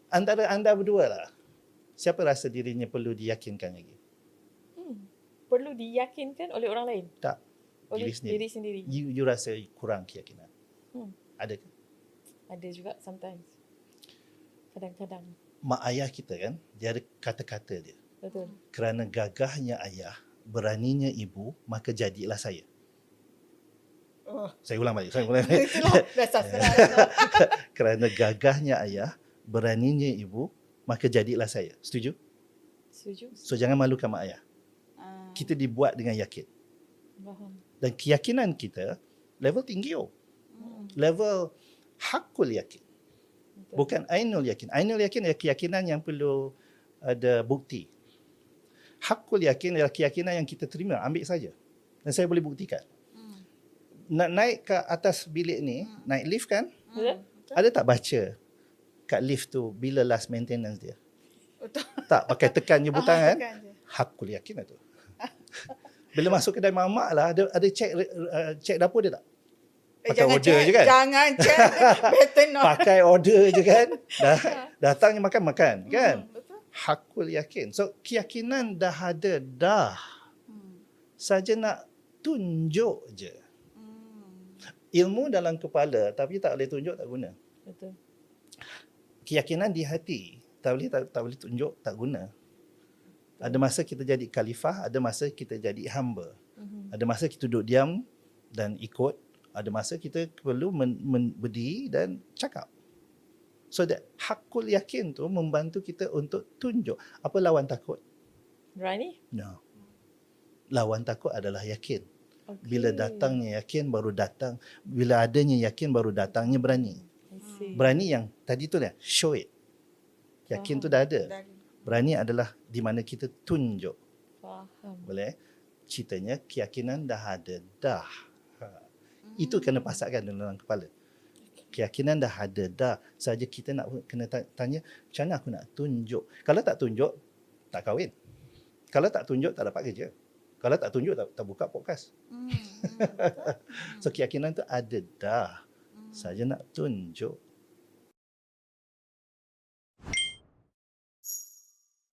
Antara anda berdua lah, siapa rasa dirinya perlu diyakinkan lagi? Perlu diyakinkan oleh orang lain? Tak. Oleh Diri diri sendiri. You rasa kurang keyakinan. Ada ke? Ada juga sometimes. Kadang-kadang. Mak ayah kita kan, dia ada kata-kata dia. Betul. Kerana gagahnya ayah, beraninya ibu, maka jadilah saya. Saya ulang balik. Itulah dah sasaran. Kerana gagahnya ayah, beraninya ibu, maka jadilah saya. Setuju? Setuju. So jangan malukan mak ayah. Kita dibuat dengan yakin. Faham. Dan keyakinan kita level tinggi. Level hakul yakin. Betul. Bukan ainul yakin. Ainul yakin adalah keyakinan yang perlu ada bukti. Hakul yakin adalah keyakinan yang kita terima, ambil saja. Dan saya boleh buktikan. Nak naik ke atas bilik ni, naik lift kan? Betul? Ada tak baca kat lift tu bila last maintenance dia? Betul. Tak, pakai tekan je butang kan? Tekan je. Hakul yakin lah tu. Bila masuk kedai mamak lah, ada cek dapur dia tak? Pakai Jangan order check, je kan? Jangan check. Better not. Pakai order je kan? Datangnya makan kan? Betul. Hakul yakin. So keyakinan dah ada dah. Saja nak tunjuk je. Ilmu dalam kepala tapi tak boleh tunjuk, tak guna. Betul. Keyakinan di hati tak boleh tunjuk, tak guna. Ada masa kita jadi khalifah, ada masa kita jadi hamba. Ada masa kita duduk diam dan ikut, ada masa kita perlu berdiri dan cakap. So that hakul yakin tu membantu kita untuk tunjuk. Apa lawan takut? Berani? No. Lawan takut adalah yakin. Okay. Bila datangnya yakin baru datang, bila adanya yakin baru datangnya berani. I see. Berani yang tadi tu dah show it. Yakin tu dah ada. Dah. Berani adalah di mana kita tunjuk. Faham. Boleh? Ceritanya keyakinan dah ada dah. Itu kena pasakkan dalam kepala. Keyakinan dah ada dah. Saja kita nak kena tanya, macam mana aku nak tunjuk? Kalau tak tunjuk, tak kahwin. Kalau tak tunjuk, tak dapat kerja. Kalau tak tunjuk, tak buka podcast. So keyakinan tu ada dah. Saja nak tunjuk.